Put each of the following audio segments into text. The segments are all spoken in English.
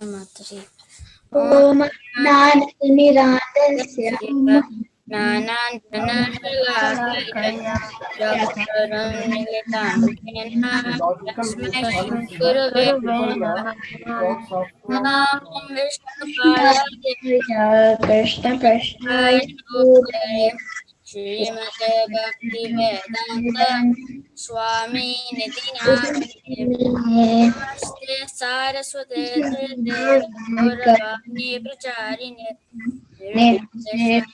Mataji. Om Nanatmirandasya Nanantanashalakhaya Chaksaram Militam Jena Tasmai Shri Gurave Namah Vishnupadaya Krishna Krishna Bhutale Srimate Bhaktivedanta Swami Niti Namane Namaste Saraswate Devi Gauravani Pracharine Krishna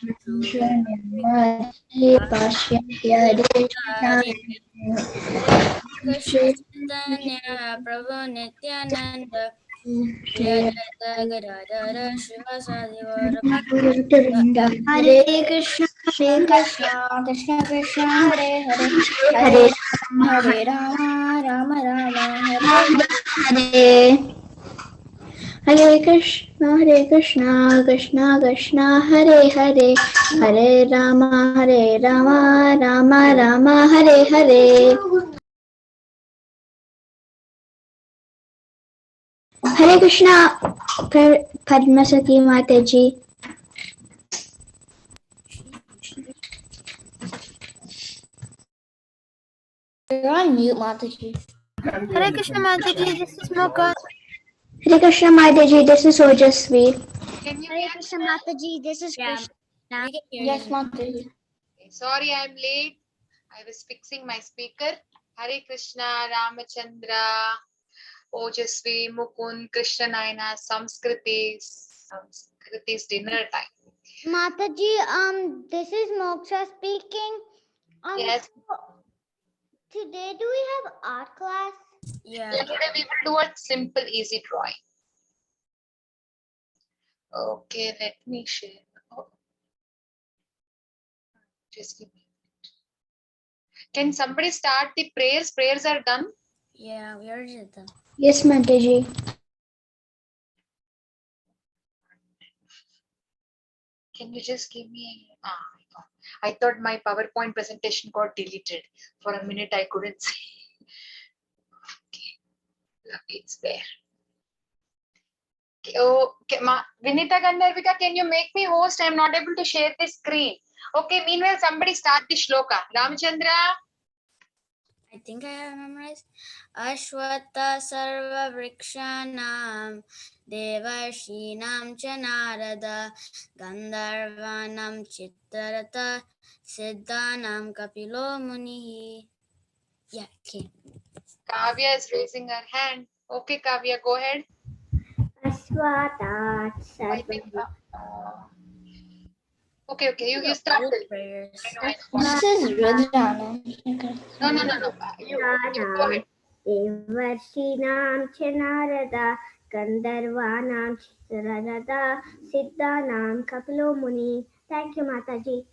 Chaitanya Prabhu Nityananda Shri Advaita Gadadhara Srivasadi Gaura Bhaktivedanta Hare Krishna Krishna Krishna Hare Hare Hare Hare Rama Rama Rama Hare Hare Hare Krishna Krishna Krishna Hare Hare Hare Rama Rama Rama Hare Hare Hare Krishna Padmasati Mataji. You're on mute, Mataji. Hare Krishna Mataji, this is Moka. Hare Krishna Mataji, this is Ojasvi. Hare Krishna Mataji, this is Krishna. Yes, Mataji. Sorry, I'm late. I was fixing my speaker. Hare Krishna, Ramachandra, Ojasvi, Mukund, Krishna Naina, Samskriti's dinner time. Mataji, this is Moksha speaking. Yes. Today, do we have art class? Yeah. Today we will do a simple, easy drawing. Okay, let me share. Oh. Just give me a minute. Can somebody start the prayers? Prayers are done. Yeah, we already did them. Yes, Mataji. Can you just give me I thought my PowerPoint presentation got deleted. For a minute, I couldn't see. Okay, it's there. Okay, Vinita Gandharvika, can you make me host? I'm not able to share the screen. Okay, meanwhile, somebody start the shloka. Ramchandra. I think I have memorized. Ashwatha sarva vrikshanam devarshinam cha narada gandharvanam chitarata siddhanam kapilo munihi. Yeah, okay. Kavya is raising her hand. Okay, Kavya, go ahead. Ashwata I think, okay, you start. Prayers. This is Rudrana. No. You go ahead. Devarshinam Chanarada Gandharvanam Chitrarada Siddhanam Kapilo Muni. Thank you, Mataji.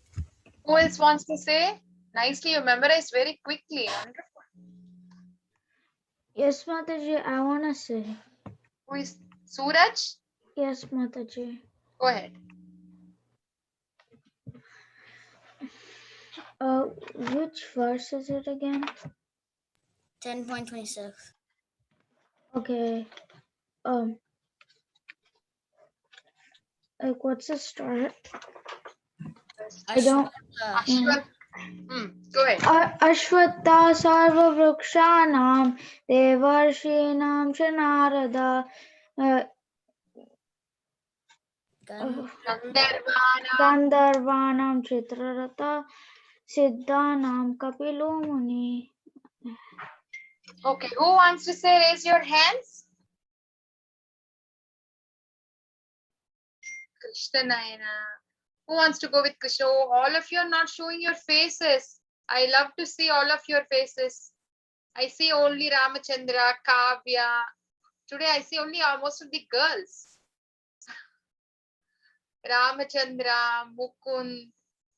Who else wants to say? Nicely, you memorized very quickly. Wonderful. Yes, Mataji, I want to say. Who is Suraj? Yes, Mataji. Go ahead. Which verse is it again? 10.26. Okay. Like, what's the start? I don't. Go ahead. Ashwatha sarva vrikshanam devarshinam cha narada gandharvanam chitrarata siddhanam kapilo muni. Okay, who wants to say raise your hands? Krishna Nayana. Who wants to go with Krishna? Oh, all of you are not showing your faces. I love to see all of your faces. I see only Ramachandra, Kavya. Today I see only most of the girls. Ramachandra, Mukund.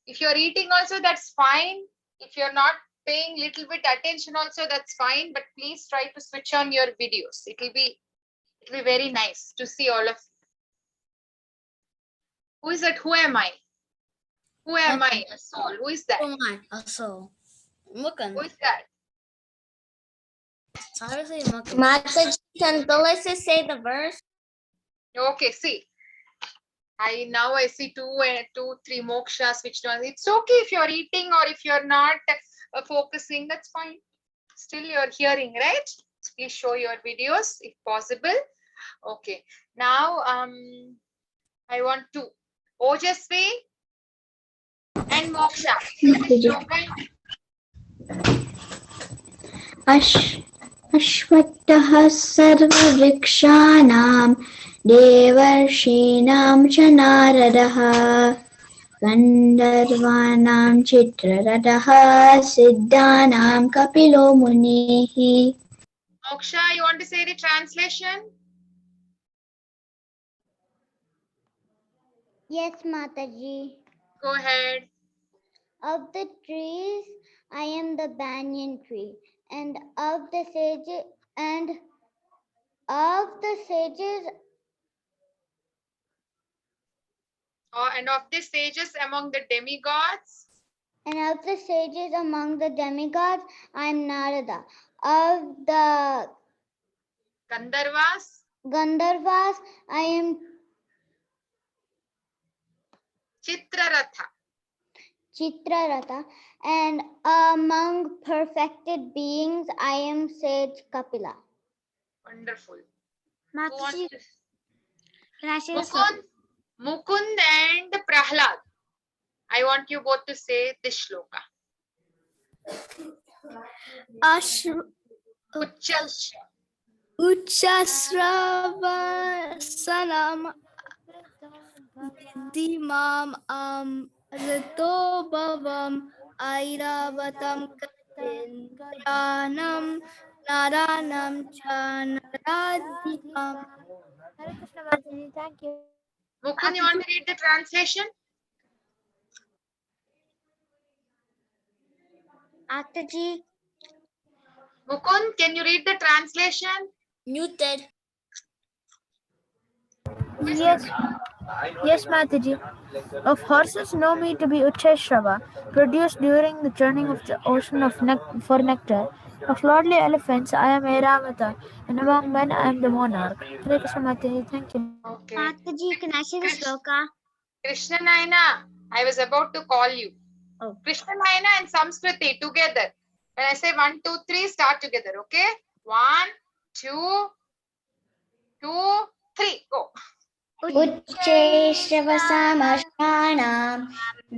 If you're eating also, that's fine. If you're not paying little bit attention also, that's fine. But please try to switch on your videos. It'll be very nice to see all of you. Who is that? Who am I? Who am I? A soul. Who is that? Who am I? A soul. Mukund. Who is that? Obviously, Mukund. Mataji, can Tulsi say the verse? Okay, see. Now I see two, 3 mokshas. Which one? It's okay if you're eating or if you're not focusing. That's fine. Still, you're hearing, right? Please show your videos if possible. Okay. Now, I want to Ojasvi and Moksha. अश्वत्थः सर्ववृक्षाणां देवर्षीणां च नारदः गन्धर्वाणां चित्ररथः सिद्धानां कपिलो मुनिः. Moksha, you want to say the translation? Yes, Mataji. Go ahead. Of the trees, I am the banyan tree, and of the sages, and of the sages, And of the sages among the demigods. among the demigods, I am Narada. Of the Gandharvas, I am Chitraratha, and among perfected beings, I am sage Kapila. Wonderful. Mataji, can I say Mukund and Prahlad. I want you both to say this shloka. Uchasravasanam Dimam Rito Bhavam Airavatam Katendranam Naranam Chanaradhikam. Hare Krishna Mataji, thank you. Mukund, you want to read the translation? Mataji. Mukund, can you read the translation? Muted. Yes, Mataji. Of horses know me to be Ucheshrava, produced during the churning of the ocean for nectar. Of lordly elephants, I am Airavata, and among men, I am the monarch. Hare Krishna Mataji, thank you. Okay. Mataji, can I say the shloka? Krishna Naina, I was about to call you. Oh. Krishna Naina and Samskriti together. When I say 1, 2, 3, start together, okay? 1, 2, 3, go. उच्चैश्रवसामश्राणां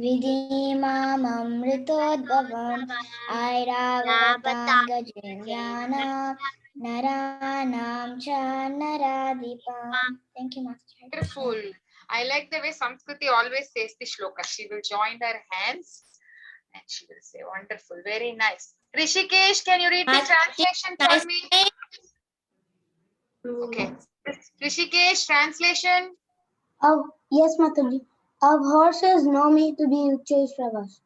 विधिमाममृतोद्भवम् ऐरावतां गजेन्द्राणां नराणां च नराधिपाम्. Thank you, Master. Wonderful. I like the way Samskriti always says the shloka. She will join her hands and she will say, wonderful, very nice. Rishikesh, can you read the translation for me? Okay. Rishikesh, translation. Yes, Mataji. Of horses know me to be Ucheshravas.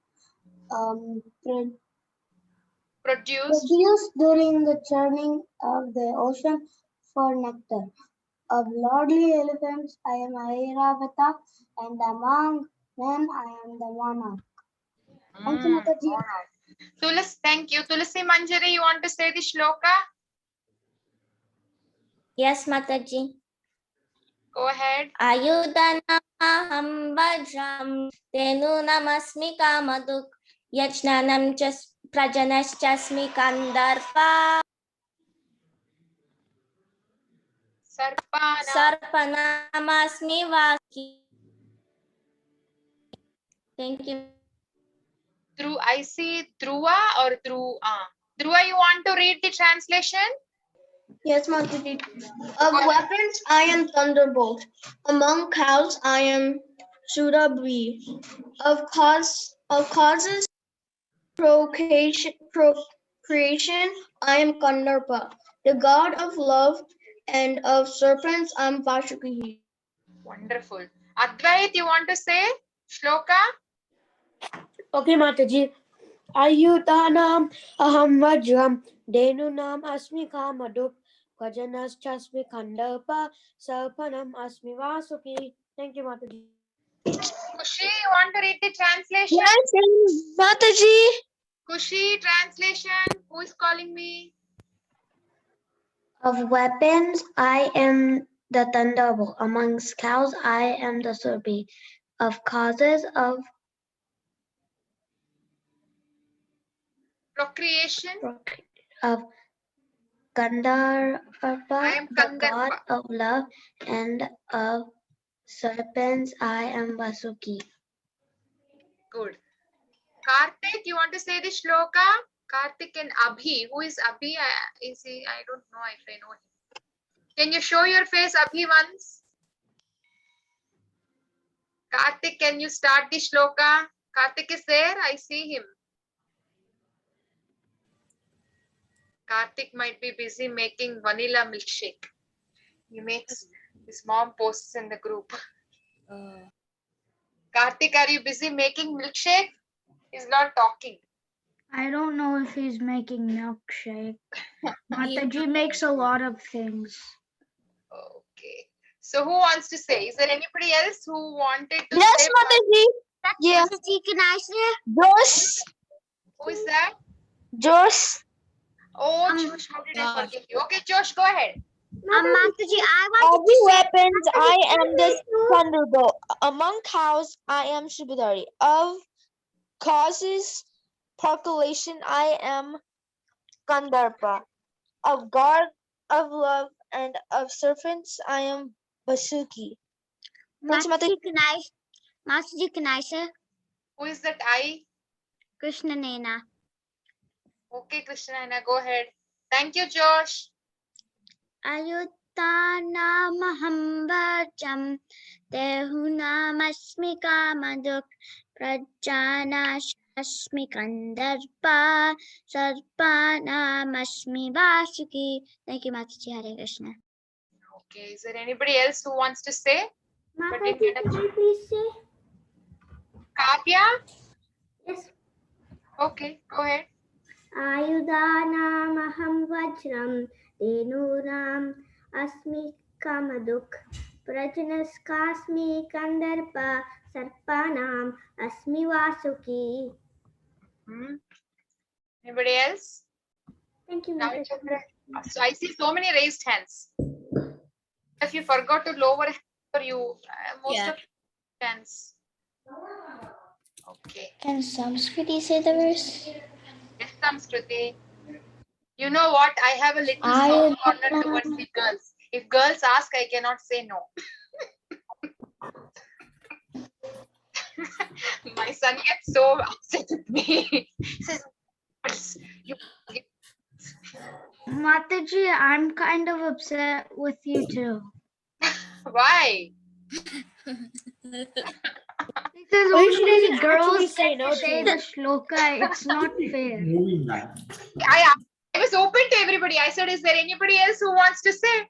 Produced. Produced during the churning of the ocean for nectar. Of lordly elephants, I am Airavata, and among men, I am the monarch. Thank you, Mataji. Alright. Thank you. Tulasi Manjari, you want to say the shloka? Yes, Mataji. Go ahead. Ayudanamaham vajram tenunamasmi kamaduk yajnanam prajanaschasmi kandarpa sarpanamasmi vaki. Thank you. I see Dhruva or Dhruva. Dhruva, you want to read the translation? Yes, Mataji. Of weapons, I am thunderbolt. Among cows, I am Surabhi. Of causes, procreation, I am Kandarpa. The god of love and of serpents, I am Vashuki. Wonderful. Advait, you want to say shloka? Okay, Mataji. Ayutanam aham vajram, denunam asmi kamaduk, Gajanaschasmi kandapa, sarpanam asmi vasuki. Thank you, Mataji. Kushi, you want to read the translation? Yes, Mataji. Kushi, translation. Who is calling me? Of weapons, I am the thunderbolt. Amongst cows, I am the survey. Of causes Procreation. of Gandharva, I am the god Gandharva. of love, and of serpents, I am Vasuki. Good. Karthik, you want to say the shloka? Karthik and Abhi. Who is Abhi? Is he? I don't know if I know him. Can you show your face, Abhi, once? Karthik, can you start the shloka? Karthik is there. I see him. Karthik might be busy making vanilla milkshake. He makes, his mom posts in the group. Karthik, are you busy making milkshake? He's not talking. I don't know if he's making milkshake. Mataji makes a lot of things. Okay. So who wants to say? Is there anybody else who wanted to Yes, say? Mataji. Yeah. Can I say? Josh. Who is that? Josh. Oh, Josh, how did I forget you? Okay, Josh, go ahead. Mataji, I Of the weapons, I am the thunderbolt. Among cows, I am Subhadari. Of causes, population, I am Gandharva. Of god of love and of serpents, I am Vasuki. Thanks, Mataji. Mataji, can I say? Who is that I? Krishna Nena. Okay, Krishna, go ahead. Thank you, Josh. Ayuttanamaham vajam Dehunamasmi kamaduk Prajanashasmi kandarpa Sarpanamasmi vasuki. Thank you, Mataji. Hare Krishna. Okay, is there anybody else who wants to say? But didn't get a Can I please say? Kavya? Yes. Okay, go ahead. Ayudanamaham vajram Denuram asmi kamaduk Prajanaskasmi kandarpa Sarpanam asmi vasuki. Anybody else? Thank you, Now, Mataji. so I see so many raised hands. If you forgot to lower for you, most of hands. Okay. Can Samskriti say the verse? Yes, Samskruti. You know what? I have a little soft corner towards the girls. If girls ask, I cannot say no. My son gets so upset with me. He says, Mataji, I'm kind of upset with you too. why? Because only girls say the shloka, it's not fair. I was open to everybody. I said, is there anybody else who wants to say?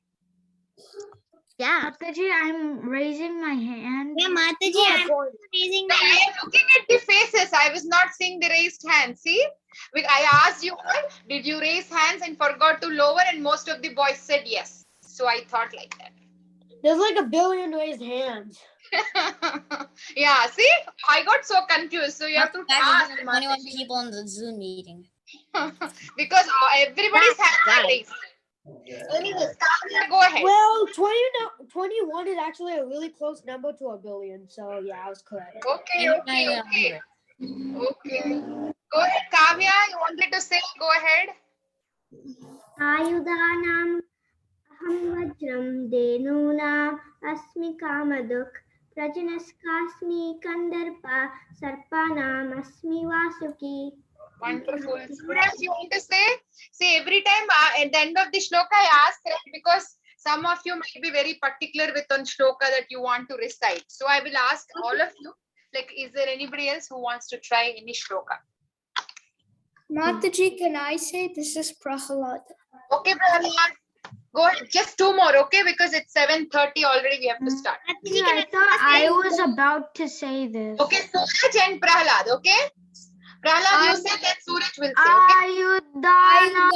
Yeah. Mataji, I'm raising my hand. Yeah, Mataji, I'm raising No, I am looking at the faces. I was not seeing the raised hands. See? I asked you all, did you raise hands and forgot to lower? And most of the boys said yes. So I thought like that. There's like 1 billion raised hands. Yeah, see? I got so confused. So you have to ask. 21 people in the Zoom meeting. Because everybody's hands are raised. Anyways, Kavya, go ahead. Well, 21 is actually a really close number to 1 billion. So yeah, I was correct. Okay. Go ahead, Kavya. You wanted to say, go ahead. Ayudanam aham vajram denuna asmi kamaduk Prajanaskasmi kandarpa Sarpanam asmi vasuki. Wonderful. Suraj, you want to say? See, every time at the end of the shloka, I ask that because some of you might be very particular with on shloka that you want to recite. So I will ask all of you, like, is there anybody else who wants to try any shloka? Mataji, can I say this is Prahalad? Okay, Prahalad. Go ahead. Just 2 more, okay? Because it's 7:30 already. We have to start. I thought I was about to say this. Okay, Suraj and Prahalad, okay? Prahalad, you say, then Suraj will say, okay? Ayudanam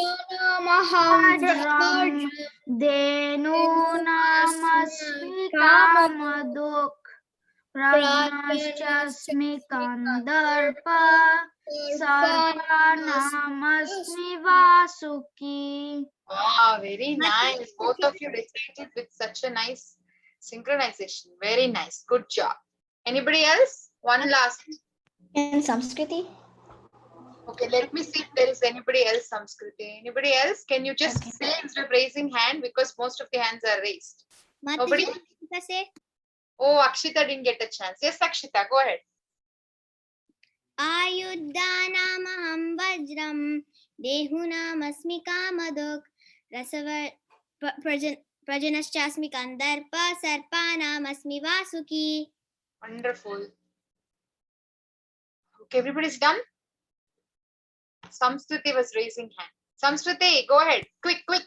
vajram Denunamasmi kamaduk Prajnashchasmi kandarpa sarvanamasmi vasuki. Wow, very nice. Both of you recited with such a nice synchronization. Very nice. Good job. Anybody else? One last. In Samskriti? Okay, let me see if there is anybody else, Samskriti. Anybody else? Can you just say instead of raising hand, because most of the hands are raised. Nobody? Oh, Akshita didn't get a chance. Yes, Akshita, go ahead. आयुर्दानामहं वज्रं देहुनामस्मि Kamadhuk प्रजनश्चास्मि Kandarpa सर्पानामस्मि Vasuki. Wonderful. Okay, everybody's done? Samskriti was raising hand. Samskriti, go ahead. Quick, quick.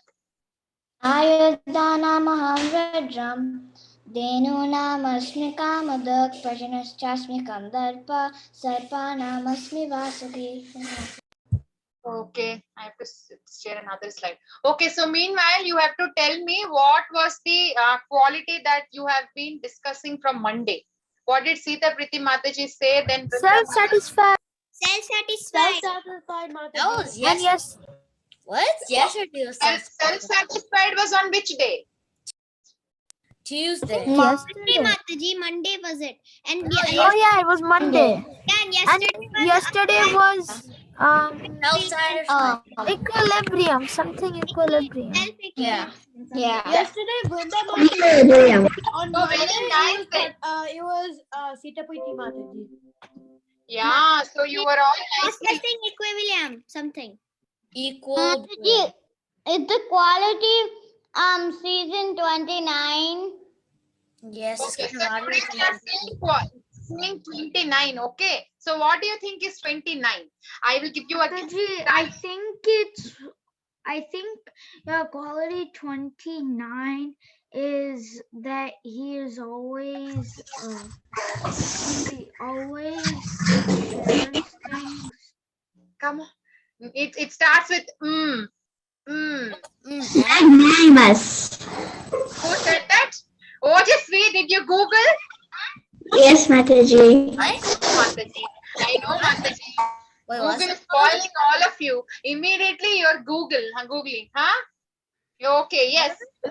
आयुर्दानामहं वज्रं धेनूनामस्मि Kamadhuk प्रजनश्चास्मि Kandarpa सर्पानामस्मि Vasuki. Okay, I have to share another slide. Okay, so meanwhile, you have to tell me what was the quality that you have been discussing from Monday. What did Sita Priti Mataji say? Then Self-satisfied. Self-satisfied. Self-satisfied, That was And yes. yes, What? Yesterday was self-satisfied was on which day? Tuesday. Monday, yesterday. Mataji, Monday was it? And Oh yeah, it was Monday. and And yesterday yesterday was was Self-satisfied. equilibrium, something equilibrium. Yeah. Yeah. Yesterday, Vrinda Equilibrium. on Oh, Monday, very nice then. it was Sita Priti Mataji. Yeah, so you were all nicely. processing equilibrium something. Equal. Is the quality season 29? Yes. It's Okay, kind so of hard today to we are saying 29. Okay, so what do you think is 29? I will give you a Mataji, I think quality 29 is that he is always shares things. Come on. It starts with Magnanimous. Who said that? Ojasvi, did you Google? Yes, Mataji. Mataji. I know, Mataji. Wait, Google what's is calling all of you. Immediately you're Googling, huh? You're okay, yes. I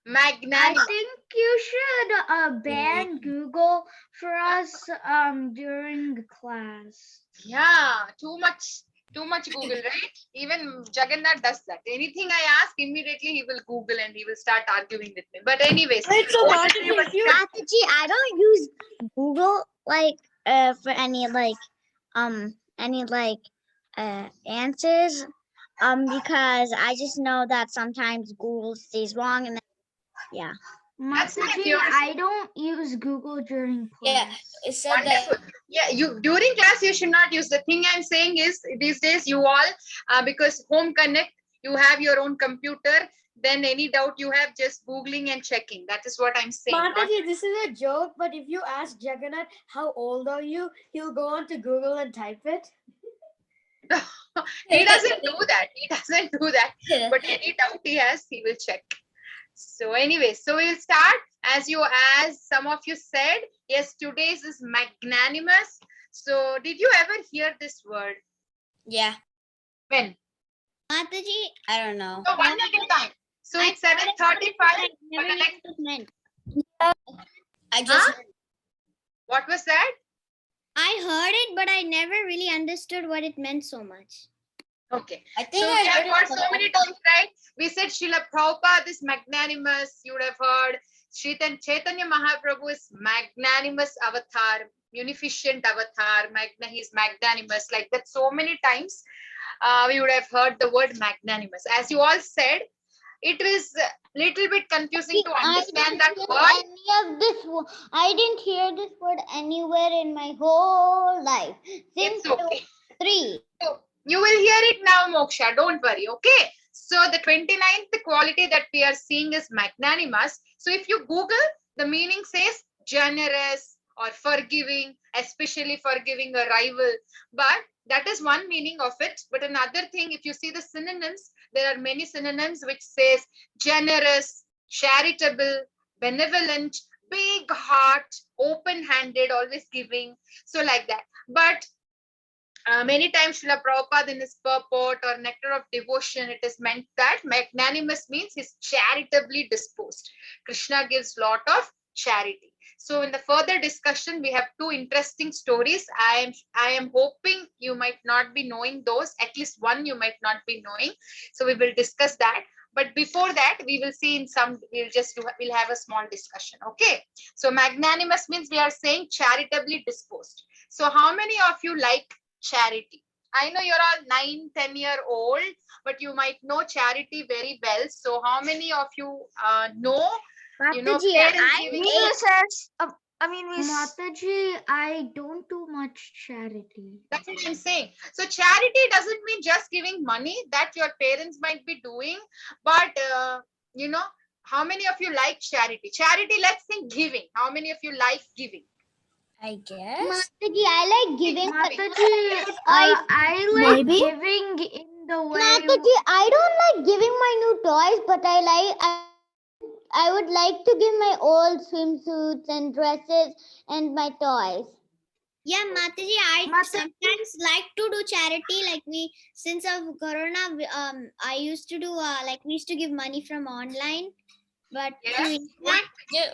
Magnanimous. think you should ban Google for us during class. Yeah, too much Google, right? Even Jagannath does that. Anything I ask, immediately he will Google and he will start arguing with me. But anyways, Mataji, I don't use Google for any answers because I just know that sometimes Google stays wrong and then, That's nice. Mataji, I don't use Google during Yeah, class. it said that. wonderful. Yeah, you during class you should not use. The thing I'm saying is these days you all because Home Connect, you have your own computer. Then any doubt you have, just Googling and checking. That is what I'm saying. not- Mataji, this is a joke, but if you ask Jagannath how old are you, he'll go on to Google and type it. He doesn't do that. He doesn't do that. But any doubt he has, he will check. So anyway, so we'll start as some of you said. Yes, today's is magnanimous. So did you ever hear this word? Yeah. When? Mataji, I don't know. So one at a time. So it's 7:35. never knew what it meant. I just. What was that? I heard it, but I never really understood what it meant so much. Okay. I think So I we have heard heard it. so many times, right? We said Srila Prabhupada is magnanimous. You would have heard Chaitanya Mahaprabhu is magnanimous avatar, munificent avatar. He's magnanimous. Like that, so many times we would have heard the word magnanimous. As you all said, it is a little bit confusing to understand that word. I didn't hear this word anywhere in my whole life since It's I was okay. 3. So you will hear it now, Moksha. Don't worry. Okay. So the 29th quality that we are seeing is magnanimous. So if you Google, the meaning says generous or forgiving, especially forgiving a rival. But that is one meaning of it. But another thing, if you see the synonyms, there are many synonyms which says generous, charitable, benevolent, big heart, open-handed, always giving. So like that. But many times Srila Prabhupada in his purport or nectar of devotion, it is meant that magnanimous means he's charitably disposed. Krishna gives lot of charity. So in the further discussion, we have two interesting stories. I am hoping you might not be knowing those. At least one you might not be knowing. So we will discuss that. But before that, we will see in some, we'll have a small discussion. Okay. So magnanimous means we are saying charitably disposed. So how many of you like charity? I know you're all 9-10-year-old, but you might know charity very well. So how many of you know, Mataji, parents I giving Mataji, I don't do much charity. That's what I'm saying. So charity doesn't mean just giving money that your parents might be doing, but how many of you like charity? Charity, let's think giving. How many of you like giving? I guess. Mataji, I like giving. Mataji, I I like Maybe. giving in the way. Mataji, I don't like giving my new toys, but I would like to give my old swimsuits and dresses and my toys. Yeah, Mataji, I sometimes like to do charity. Like since of Corona, I used to do we used to give money from online. But Yes.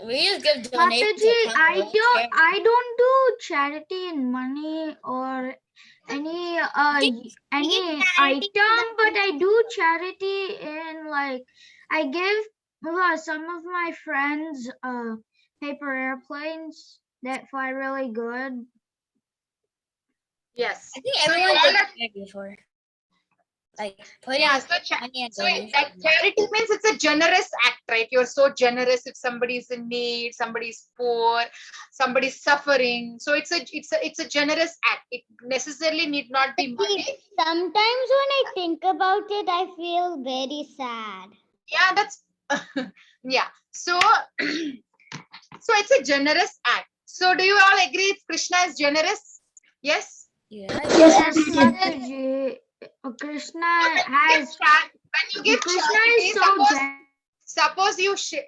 We just give donations. Mataji, I don't do charity in money or any charity item, but I do charity in I give some of my friends paper airplanes that fly really good. Yes. I think So you everyone all did are- that before. Like putting Yeah, so money and So donations. that charity means it's a generous act, right? You're so generous if somebody is in need, somebody's poor, somebody's suffering. So it's a generous act. It necessarily need not be money. Sometimes when I think about it, I feel very sad. Yeah, that's yeah. So so it's a generous act. So do you all agree if Krishna is generous? Yes. Yeah. Yes, Mataji, Krishna has. When you give Krishna charity, is so suppose you share.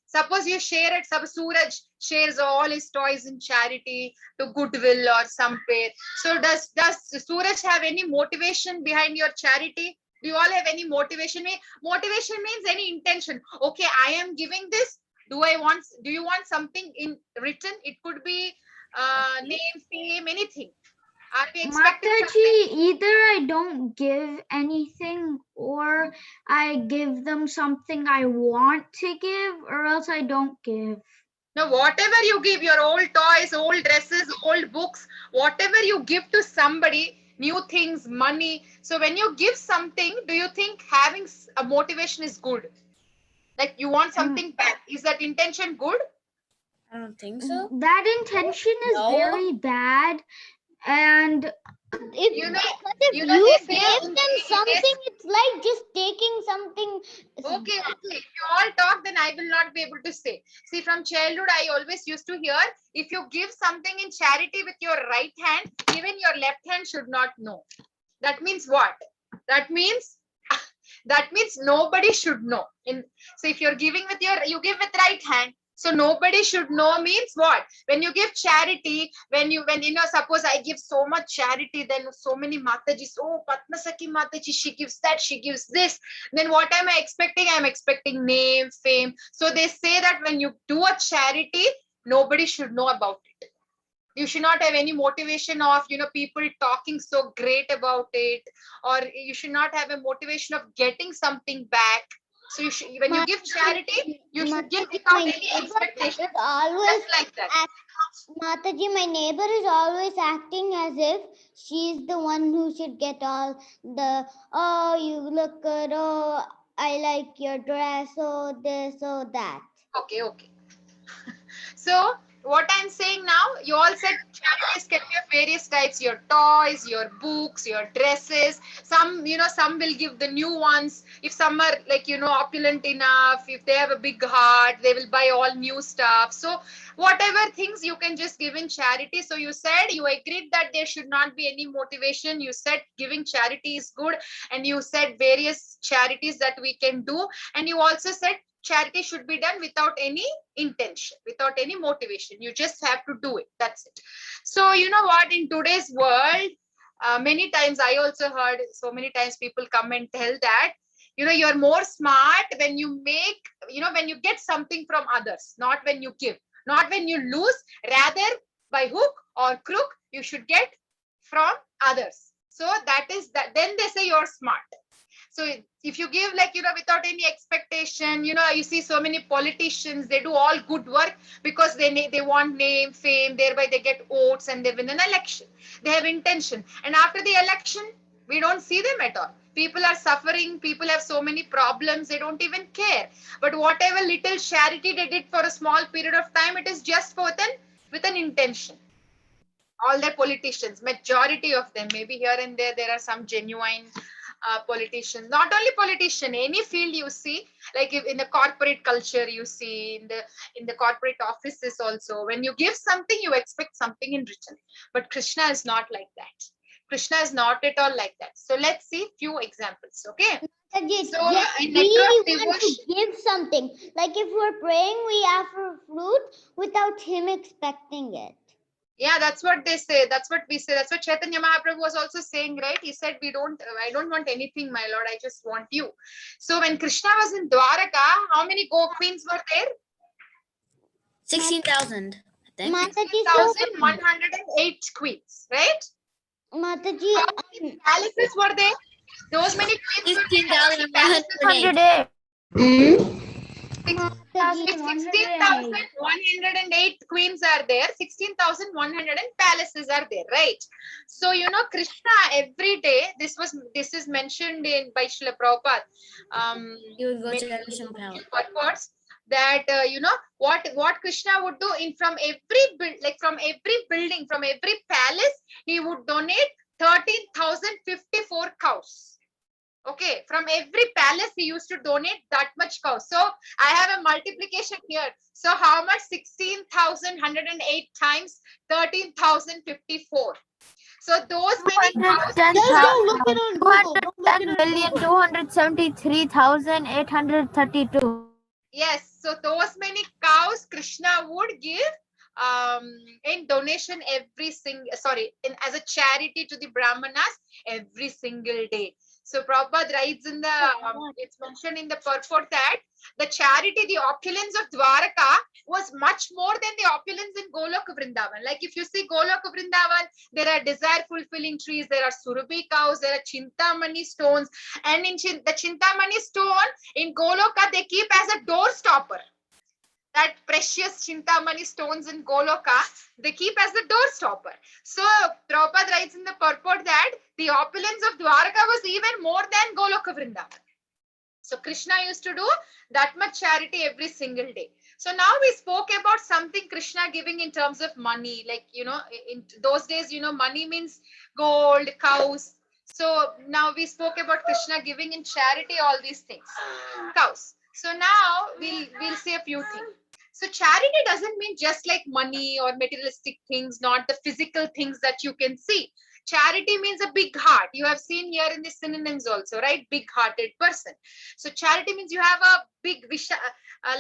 Suppose you share it. Suppose Suraj shares all his toys in charity to Goodwill or somewhere. So does Suraj have any motivation behind your charity? Do you all have any motivation? Motivation means any intention. Okay, I am giving this. Do you want something in written? It could be name, fame, anything. Are we expecting something? Mataji, either I don't give anything or I give them something I want to give, or else I don't give. Now, whatever you give, your old toys, old dresses, old books, whatever you give to somebody, new things, money. So when you give something, do you think having a motivation is good? Like you want something back. Is that intention good? I don't think so. That intention is No. very bad, and If You you, know- if you you, know, they say give in- them something, it's like just taking something. Okay. If you all talk, then I will not be able to say. See, from childhood, I always used to hear, if you give something in charity with your right hand, even your left hand should not know. That means what? That means nobody should know. So if you're giving you give with right hand. So nobody should know means what? When you give charity, when suppose I give so much charity, then so many Matajis, oh, Padmasaki Mataji, she gives that, she gives this. Then what am I expecting? I'm expecting name, fame. So they say that when you do a charity, nobody should know about it. You should not have any motivation of, people talking so great about it, or you should not have a motivation of getting something back. So when you give charity, you should give without any expectation. Always Just like that. Mataji, my neighbor is always acting as if she's the one who should get all the, oh, you look good, oh, I like your dress, oh, this, oh, that. Okay. So what I'm saying now, you all said charities can be of various types, your toys, your books, your dresses. Some will give the new ones. If some are opulent enough, if they have a big heart, they will buy all new stuff. So whatever things you can just give in charity. So you said you agreed that there should not be any motivation. You said giving charity is good, and you said various charities that we can do, and you also said charity should be done without any intention, without any motivation. You just have to do it. That's it. So you know what, in today's world, many times I also heard so many times people come and tell that, you know, you're more smart when you make, you know, when you get something from others, not when you give, not when you lose, rather by hook or crook, you should get from others. So that is that, then they say you're smart. So if you give, like, you know, without any expectation, you know, you see so many politicians, they do all good work because they want name, fame, thereby they get votes and they win an election. They have intention. And after the election, we don't see them at all. People are suffering. People have so many problems. They don't even care. But whatever little charity they did for a small period of time, it is just for them with an intention. All the politicians, majority of them, maybe here and there are some genuine politicians. Not only politician, any field you see, like if in the corporate culture, you see in the corporate offices also, when you give something, you expect something in return. But Krishna is not like that. Krishna is not at all like that. So let's see few examples. Okay. Mataji, So yes, in we nectar of want devotion, to give something. Like if we're praying, we offer fruit without him expecting it. yeah, that's what they say. That's what we say. That's what Chaitanya Mahaprabhu was also saying, right? He said, I don't want anything, my Lord. I just want you. So when Krishna was in Dwaraka, how many queens were there? 16,000. I think. Mataji, so 16,108 queens, right? Mataji, How many palaces were there? Those many queens were there. How many palaces were there? 16,108. Mataji, 16,108 queens are there, 16,100 palaces are there, right? So you know, Krishna every day, this is mentioned in by Srila Prabhupada, You would go to many Darshan Palace. purports that you know what Krishna would do in from every building, from every palace, he would donate 13,054 cows. Okay, from every palace he used to donate that much cows. So I have a multiplication here. So how much? 16,108 times 13,054. So those many cows. 210,273,832. Yes, so those many cows Krishna would give in donation every single, as a charity to the Brahmanas every single day. So Prabhupada writes in the, it's mentioned in the purport that the charity, the opulence of Dwaraka was much more than the opulence in Goloka Vrindavan. Like if you see Goloka Vrindavan, there are desire fulfilling trees, there are Surabhi cows, there are Chintamani stones, and in the Chintamani stone in Goloka they keep as a door stopper. That precious Chintamani stones in Goloka, they keep as the door stopper. So Prabhupada writes in the purport that the opulence of Dwaraka was even more than Goloka Vrindavan. So Krishna used to do that much charity every single day. So now we spoke about something Krishna giving in terms of money. Like, you know, in those days, you know, money means gold, cows. So now we spoke about Krishna giving in charity all these things, cows. So now we'll say a few things. So charity doesn't mean just like money or materialistic things, not the physical things that you can see. Charity means a big heart. You have seen here in the synonyms also, right? Big-hearted person. So charity means you have a big wish,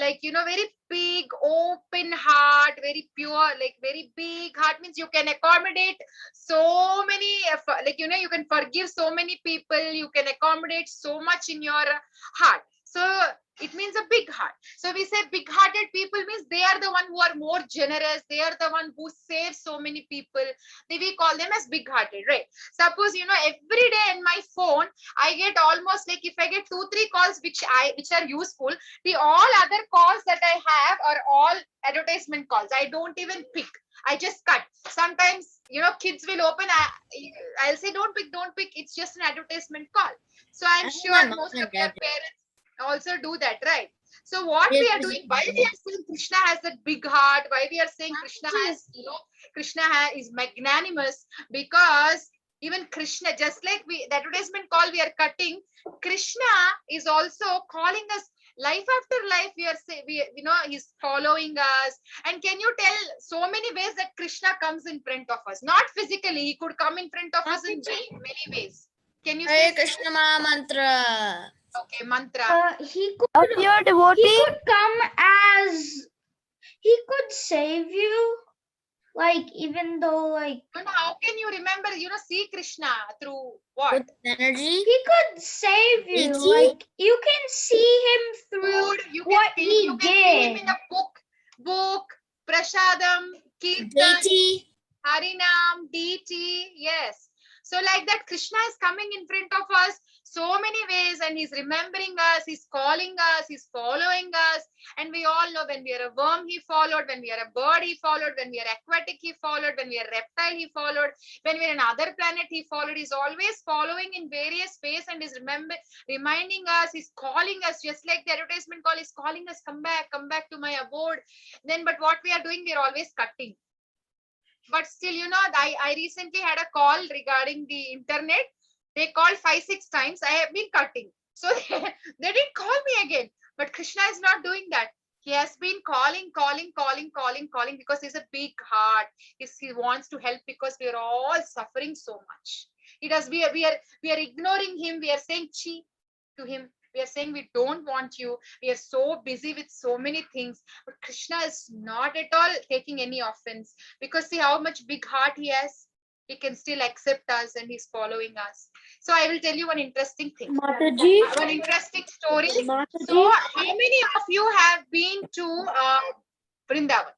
like, you know, very big, open heart, very pure, like very big heart means you can accommodate so many, like, you know, you can forgive so many people, you can accommodate so much in your heart. So it means a big heart. So we say big-hearted people means they are the one who are more generous. They are the one who save so many people. We call them as big-hearted, right? Suppose, you know, every day in my phone, I get almost like if I get 2-3 calls which are useful, the all other calls that I have are all advertisement calls. I don't even pick. I just cut. Sometimes, you know, kids will open. I'll say, don't pick. It's just an advertisement call. So I'm sure most of your parents also do that, right? So what we are doing, why we are saying Krishna has that big heart, why we are saying Krishna has, you know, is magnanimous, because even Krishna, just like the advertisement call we are cutting, Krishna is also calling us life after life. We are saying, you know, he's following us. And can you tell so many ways that Krishna comes in front of us? Not physically, he could come in front of us in many ways. Can you Hare say Krishna Maha Mantra. Okay, mantra. He could A pure devotee. come as, he could save you, like, even though, like, How can you remember, see Krishna through what? With energy. he could save you, Iti? like, you can see him through Food, you what can he you can see him did. in a book, Prashadam, Kirtan, Deity. Harinam, DT, yes. So like that, Krishna is coming in front of us so many ways, and he's remembering us, he's calling us, he's following us. And we all know, when we are a worm, he followed; when we are a bird, he followed; when we are aquatic, he followed; when we are reptile, he followed; when we are another planet, he followed. He's always following in various ways, and is reminding us, he's calling us, just like the advertisement call is calling us, come back to my abode. Then, but what we are doing, we are always cutting. But still, I recently had a call regarding the internet. They called 5-6 times. I have been cutting. So they didn't call me again. But Krishna is not doing that. He has been calling because he's a big heart. He wants to help, because we are all suffering so much. We are ignoring him. We are saying chi to him. We are saying we don't want you. We are so busy with so many things. But Krishna is not at all taking any offense, because see how much big heart he has. He can still accept us, and he's following us. So I will tell you one interesting thing. Mataji. One interesting story. Mataji. So how many of you have been to Vrindavan?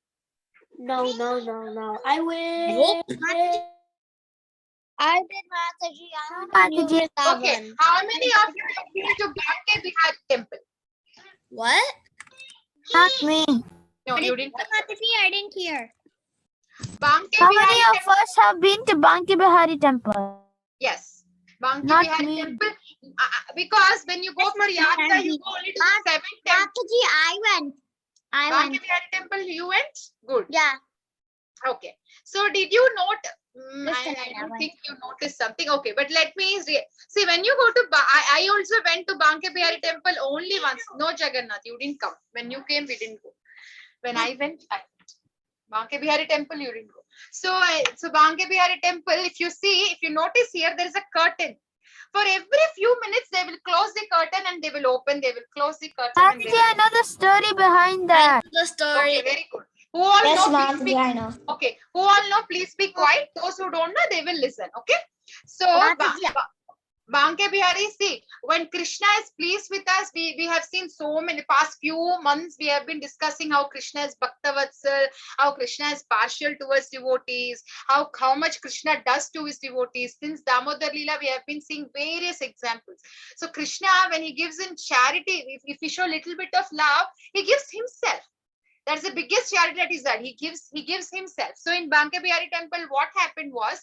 No. I will. Nope. I did Mataji. Mataji. Okay. How many of you have been to Banke Bihari temple? What? Not me. No, you didn't. Mataji, I didn't hear. Banke How Bihari many of temple. us have been to Banki Bihari temple? Yes. Banke Not Bihari me. temple. Because when you go for yatra, you go only to the 7 temples. Mataji, I went. Banke Bihari temple, you went? Good. Yeah. Okay. So did you note? Just I another don't one. think you noticed something. Okay, but let me see. When you go to, I also went to Banke Bihari temple only once. No Jagannath, you didn't come. When you came, we didn't go. When I went, Banke Bihari temple, you didn't go. So Banke Bihari temple, if you notice here, there is a curtain. For every few minutes, they will close the curtain and they will open. They will close the curtain. And they Mataji, will I know the story behind that. The story. Okay, very good. Who all Yes, know? Please Mataji, I know. Okay, who all know, please be quiet. Those who don't know, they will listen. Okay. So Banke Bihari, see, when Krishna is pleased with us, we have seen so many, past few months, we have been discussing how Krishna is Bhaktavatsal, how Krishna is partial towards devotees, how much Krishna does to his devotees. Since Damodar Leela, we have been seeing various examples. So Krishna, when he gives in charity, if we show a little bit of love, he gives himself. That's the biggest charity that is that he gives himself. So in Banke Bihari temple, what happened was,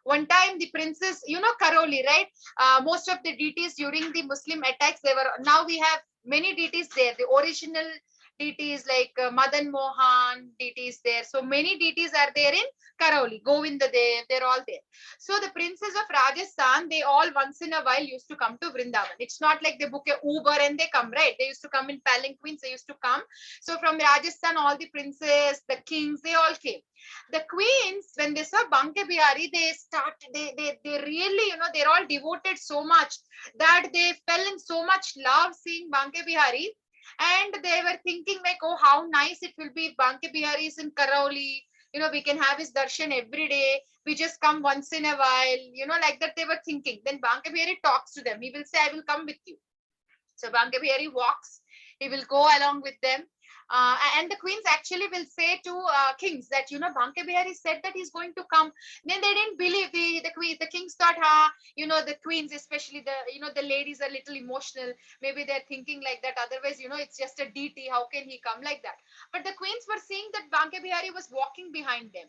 one time the princess, Karoli, right? Most of the deities during the Muslim attacks, now we have many deities there. The original deities like Madan Mohan deities there. So many deities are there in Karoli, Govinda Dev, they're all there. So the princes of Rajasthan, they all once in a while used to come to Vrindavan. It's not like they book a Uber and they come, right? They used to come in palanquins, they used to come. So from Rajasthan, all the princes, the kings, they all came. The queens, when they saw Banke Bihari, they really, they're all devoted so much that they fell in so much love seeing Banke Bihari. And they were thinking like, oh, how nice it will be. Banke Bihari is in Karauli. We can have his darshan every day. We just come once in a while, like that they were thinking. Then Banke Bihari talks to them. He will say, I will come with you. So Banke Bihari walks. He will go along with them. And the queens actually will say to kings that, Banke Bihari said that he's going to come. Then they didn't believe the kings thought, the queens, especially the ladies are a little emotional. Maybe they're thinking like that. Otherwise, it's just a deity. How can he come like that? But the queens were seeing that Banke Bihari was walking behind them.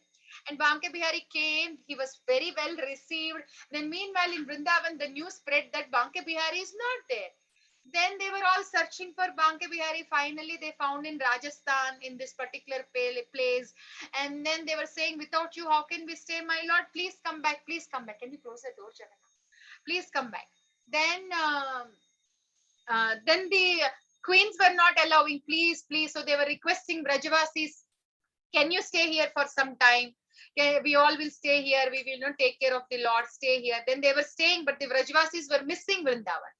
And Banke Bihari came. He was very well received. Then meanwhile, in Vrindavan, the news spread that Banke Bihari is not there. Then they were all searching for Banke Bihari. Finally, they found in Rajasthan, in this particular place. And then they were saying, without you, how can we stay, my lord? Please come back. Please come back. Can you close the door, Jagannath? Please come back. Then the queens were not allowing, please. So they were requesting Brajavasis, can you stay here for some time? We all will stay here. We will not take care of the Lord. Stay here. Then they were staying, but the Brajavasis were missing Vrindavan.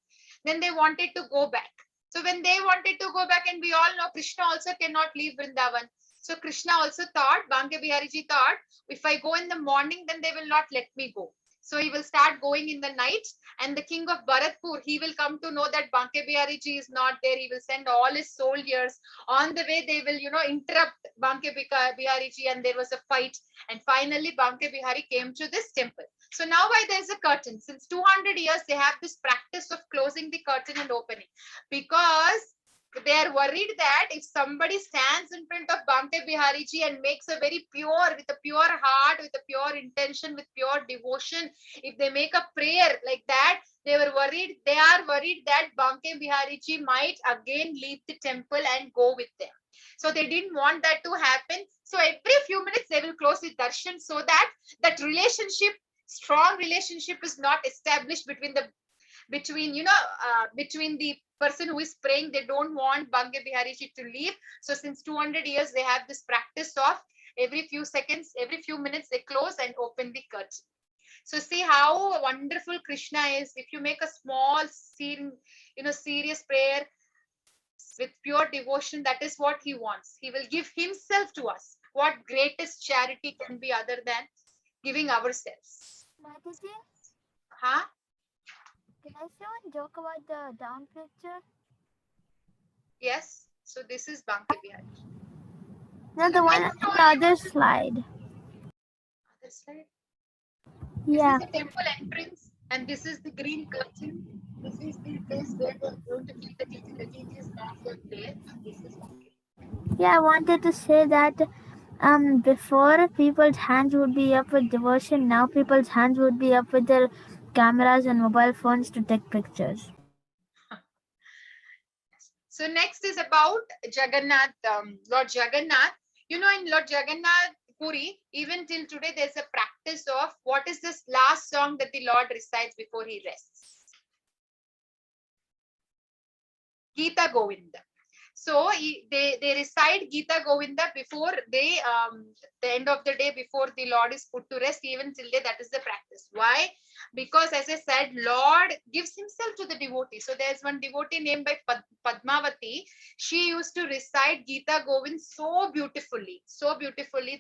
Then they wanted to go back. So when they wanted to go back, and we all know Krishna also cannot leave Vrindavan. So Krishna also thought, Banke Bihariji thought, if I go in the morning, then they will not let me go. So he will start going in the night, and the king of Bharatpur, he will come to know that Banke Bihariji is not there. He will send all his soldiers. On the way, they will, interrupt Banke Bihariji, and there was a fight. And finally, Banke Bihari came to this temple. So now why there's a curtain? Since 200 years, they have this practice of closing the curtain and opening, because they are worried that if somebody stands in front of Banke Bihariji and makes a very pure, with a pure heart, with a pure intention, with pure devotion, if they make a prayer like that, they are worried that Banke Bihariji might again leave the temple and go with them. So they didn't want that to happen. So every few minutes they will close the darshan, so that strong relationship is not established between the person who is praying. They don't want Banke Bihariji to leave. So since 200 years, they have this practice of every few seconds, every few minutes, they close and open the curtain. So see how wonderful Krishna is. If you make a small, serious prayer with pure devotion, that is what he wants. He will give himself to us. What greatest charity can be other than giving ourselves? Mataji, Huh? can I say one joke about the down picture? Yes. So this is Banke Bihariji. No, the one on the other slide. Other slide. Yeah. This is the temple entrance, and this is the green curtain. This is the place where we're going to keep the teaching. The teacher is not yet there. This is Yeah, I wanted to say that before people's hands would be up with devotion, now people's hands would be up with their cameras and mobile phones to take pictures. So next is about Jagannath, Lord Jagannath. In Lord Jagannath Puri, even till today, there's a practice of what is this last song that the Lord recites before he rests? Gita Govinda. So they recite Gita Govinda before they the end of the day, before the Lord is put to rest. Even till day, that is the practice. Why? Because as I said, Lord gives himself to the devotee. So there's one devotee named by Padmavati. She used to recite Gita Govind so beautifully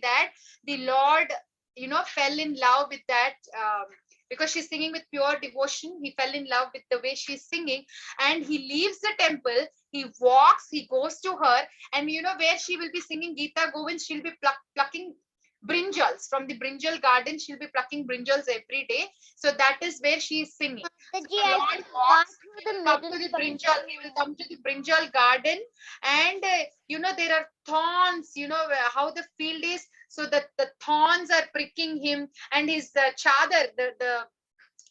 that the Lord, fell in love with that. Because she's singing with pure devotion, he fell in love with the way she's singing, and he leaves the temple. He walks, he goes to her, and where she will be singing Gita Govind, she'll be plucking brinjals from the brinjal garden. She'll be plucking brinjals every day. So that is where she is singing. So Mataji, the I Lord think walks, through he the will come middle to the part. brinjal. He will come to the brinjal garden, and there are thorns. How the field is. So that the thorns are pricking him, and his chadar,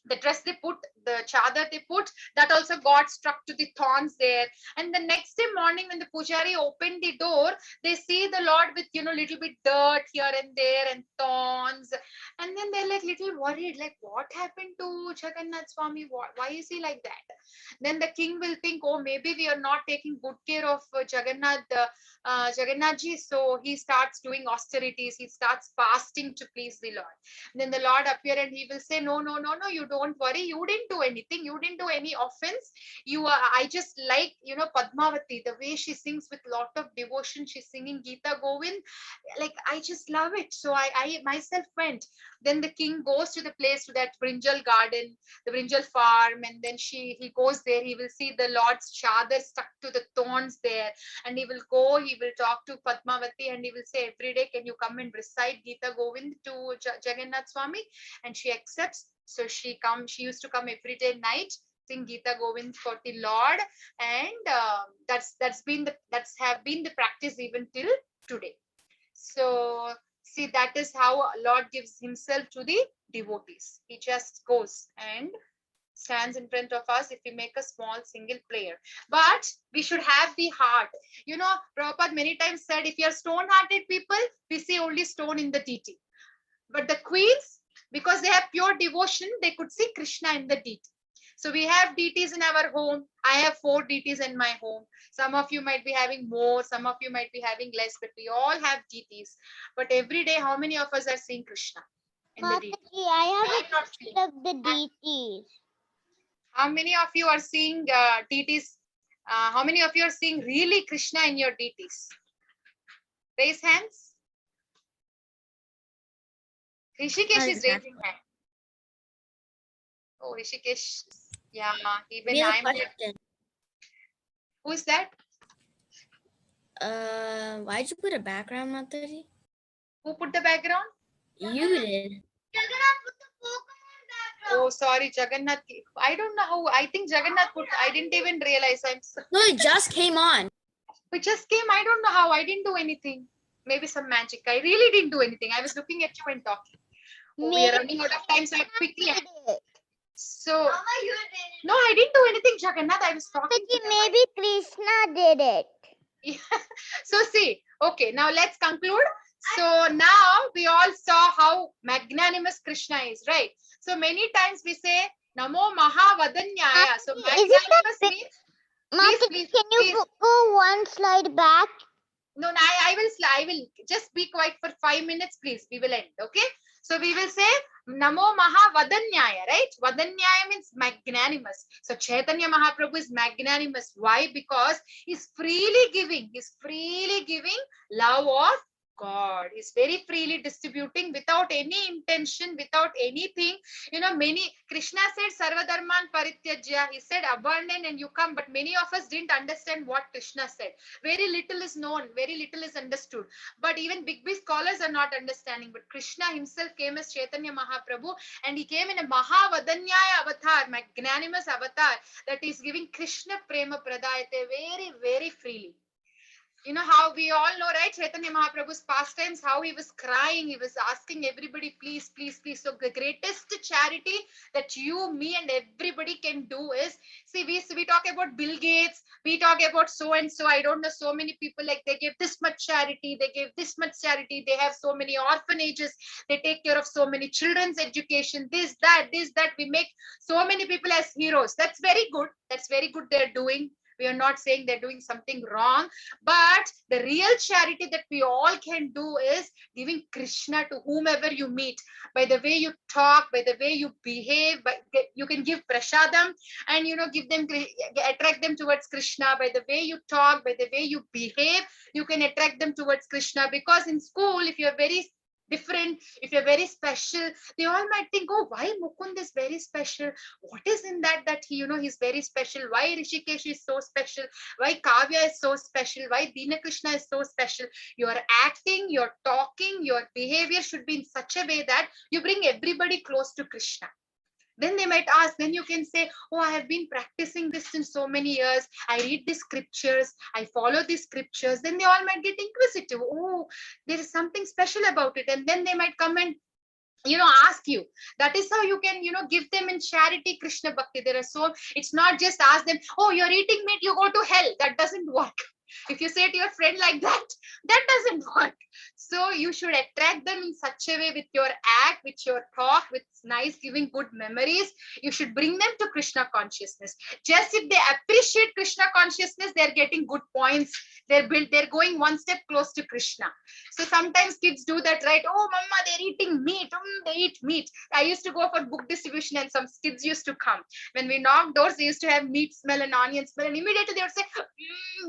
the dress they put, the chadar they put, that also got struck to the thorns there. And the next day morning, when the pujari opened the door, they see the Lord with little bit dirt here and there and thorns, and then they're like little worried, like what happened to Jagannath Swami? Why is he like that? Then the king will think, oh, maybe we are not taking good care of Jagannathji. So he starts doing austerities. He starts fasting to please the Lord. Then the Lord appear and he will say, no, you don't worry. You didn't do anything. You didn't do any offense. I just like, Padmavati, the way she sings with lot of devotion. She's singing Gita Govind. Like, I just love it. So I myself went. Then the king goes to the place, to that brinjal garden, the brinjal farm. And then he goes there. He will see the Lord's chadar stuck to the thorns there. And he will talk to Padmavati, and he will say, every day, can you come and recite Gita Govind to Jagannath Swami? And she accepts. So she used to come every day night, sing Gita Govind for the Lord. And that's been the practice even till today. So see, that is how Lord gives himself to the devotees. He just goes and stands in front of us if we make a small single prayer. But we should have the heart. Prabhupada many times said, if you are stone-hearted people, we see only stone in the deity. But the queens, because they have pure devotion, they could see Krishna in the deity. So we have deities in our home. I have 4 deities in my home. Some of you might be having more, some of you might be having less, but we all have deities. But every day, how many of us are seeing Krishna in the deity? Mataji, I I'm have not a seeing. list of the deities. How many of you are seeing deities? How many of you are seeing really Krishna in your deities? Raise hands. Rishikesh is raising hand. Oh, Rishikesh. Yeah, even We have a I'm. question. Who is that? Why'd you put a background, Mataji? Who put the background? You did. Oh, sorry, Jagannath. I don't know how. I think Jagannath put. I didn't even realize. No, it just came on. It just came. I don't know how. I didn't do anything. Maybe some magic. I really didn't do anything. I was looking at you and talking. Oh, we are running out of time, so I quickly. So. No, I didn't do anything, Jagannath. I was talking. To them. Maybe Krishna did it. So see, okay, now let's conclude. So now we all saw how magnanimous Krishna is, right? So many times we say Namo Mahavadanyaya. So magnanimous means. Please, Can you go one slide back? No, I will just be quiet for 5 minutes, please. We will end. Okay. So we will say Namo Mahavadanyaya, right? Vadanyaya means magnanimous. So Chaitanya Mahaprabhu is magnanimous. Why? Because he's freely giving. He's freely giving love of God. He's very freely distributing without any intention, without anything. You know, Krishna said Sarvadharman Parityajya. He said abandon and you come. But many of us didn't understand what Krishna said. Very little is known, very little is understood. But even big scholars are not understanding. But Krishna himself came as Chaitanya Mahaprabhu, and he came in a Mahavadanyaya avatar, magnanimous avatar, that is giving Krishna Prema Pradayate very, very freely. You know how we all know, right? Chaitanya Mahaprabhu's pastimes, how he was crying, he was asking everybody, please, please, please. So the greatest charity that you, me, and everybody can do is, see, we talk about Bill Gates, we talk about so and so. I don't know, so many people, like they give this much charity, they give this much charity, they have so many orphanages, they take care of so many children's education, this, that. We make so many people as heroes. That's very good. That's very good they're doing. We are not saying they're doing something wrong, but the real charity that we all can do is giving Krishna to whomever you meet. By the way you talk, by the way you behave, you can give prasadam and, you know, give them, attract them towards Krishna. By the way you talk, by the way you behave, you can attract them towards Krishna. Because in school, if you're very different, if you're very special, they all might think, oh, why Mukund is very special? What is in that he, you know, he's very special? Why Rishikesh is so special? Why Kavya is so special? Why Dina Krishna is so special? Your acting, your talking, your behavior should be in such a way that you bring everybody close to Krishna. Then they might ask, then you can say, oh, I have been practicing this in so many years. I read the scriptures, I follow the scriptures. Then they all might get inquisitive. Oh, there is something special about it. And then they might come and, you know, ask you. That is how you can, you know, give them in charity Krishna Bhakti. There are so, it's not just ask them, oh, you're eating meat, you go to hell. That doesn't work. If you say to your friend like that, that doesn't work. So you should attract them in such a way with your act, with your talk, with nice giving good memories. You should bring them to Krishna consciousness. Just if they appreciate Krishna consciousness, they're getting good points. They're going one step close to Krishna. So sometimes kids do that, right? Oh, mama, they're eating meat. They eat meat. I used to go for book distribution and some kids used to come. When we knocked doors, they used to have meat smell and onion smell. And immediately they would say,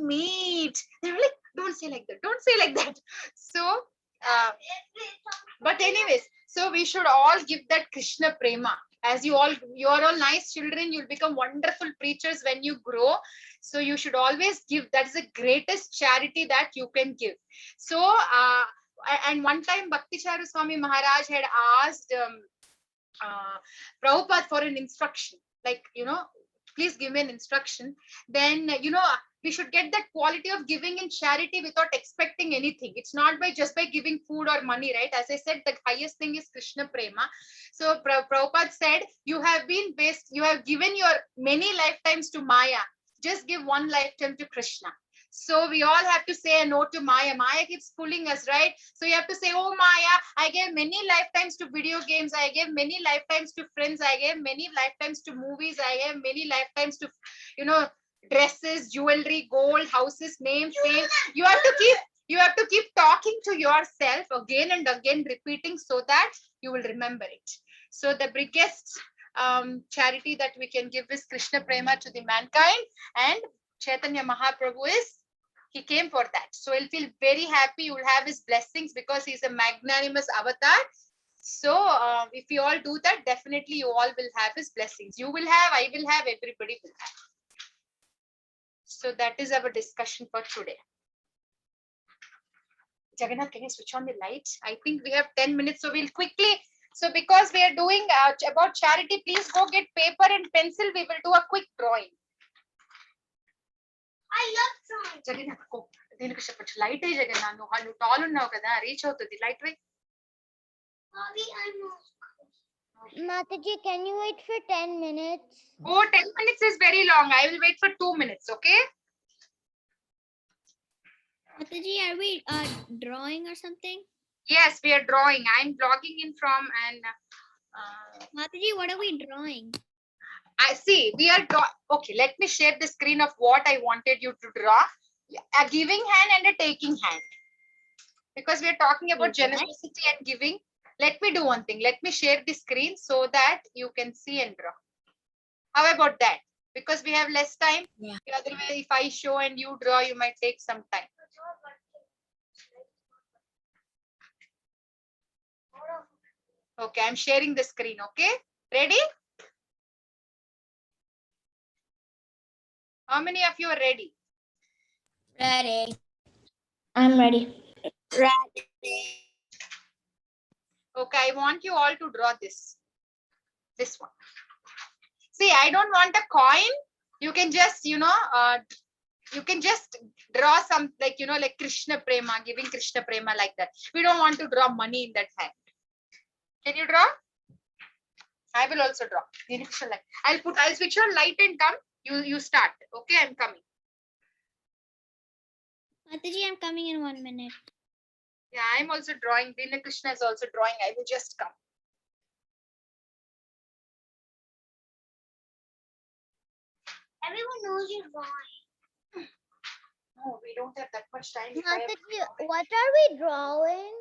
meat. They were like, don't say like that. Don't say like that. So, but anyways, so we should all give that Krishna Prema. As you are all nice children, you'll become wonderful preachers when you grow. So you should always give. That's the greatest charity that you can give. So, and one time Bhakti Charu Swami Maharaj had asked Prabhupada for an instruction. Like, you know, please give me an instruction. Then, you know, we should get that quality of giving in charity without expecting anything. It's not by just by giving food or money, right? As I said, the highest thing is Krishna Prema. So Prabhupada said, you have given your many lifetimes to Maya. Just give one lifetime to Krishna. So we all have to say a no to Maya. Maya keeps pulling us, right? So you have to say, oh Maya, I gave many lifetimes to video games. I gave many lifetimes to friends. I gave many lifetimes to movies. I gave many lifetimes to, you know, dresses, jewelry, gold, houses, name, fame. You have to keep talking to yourself again and again, repeating, so that you will remember it. So the biggest charity that we can give is Krishna Prema to the mankind, and Chaitanya Mahaprabhu he came for that. So he'll feel very happy. You'll have his blessings because he's a magnanimous avatar. So if you all do that, definitely you all will have his blessings. You will have, I will have, everybody will have. So that is our discussion for today. Jagannath, can you switch on the lights? I think we have 10 minutes, so we'll quickly. So because we are doing about charity, please go get paper and pencil. We will do a quick drawing. I love drawing. Jagannath, go. Light is Jagannath. No, tall now kada. Reach out to the light way. Mataji, can you wait for 10 minutes? Oh, 10 minutes is very long. I will wait for 2 minutes, okay? Mataji, are we drawing or something? Yes, we are drawing. I'm logging in from and Mataji, what are we drawing? I see we are okay. Let me share the screen of what I wanted you to draw. A giving hand and a taking hand. Because we are talking about generosity and giving. Let me do one thing. Let me share the screen so that you can see and draw. How about that? Because we have less time. Yeah. Otherwise, if I show and you draw, you might take some time. Okay, I'm sharing the screen. Okay, ready? How many of you are ready? Ready. I'm ready. Okay, I want you all to draw this one. See, I don't want a coin. You can just, you can just draw some, like, like Krishna Prema, giving Krishna Prema like that. We don't want to draw money in that hand. Can you draw? I will also draw. I'll switch on light and come. You start. Okay, I'm coming. Mataji, I'm coming in 1 minute. Yeah, I'm also drawing. Dina Krishna is also drawing. I will just come. Everyone knows you're drawing. No, we don't have that much time. Mataji, what are we drawing?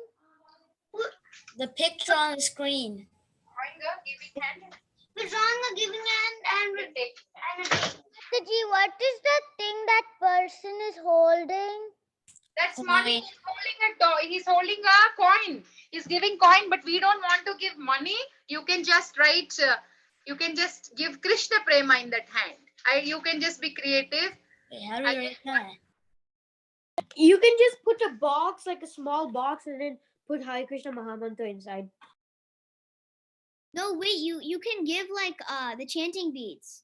The picture on the screen. Drawing a giving hand. We're drawing a giving hand and we're taking. Mataji, what is the thing that person is holding? That's Coin. money. He's holding a coin. He's giving coin, but we don't want to give money. You can just write. You can just give Krishna Prema in that hand. You can just be creative. Wait, how do we write that? You can just put a box, like a small box, and then put Hare Krishna Mahamantra inside. No, wait, you can give like the chanting beads.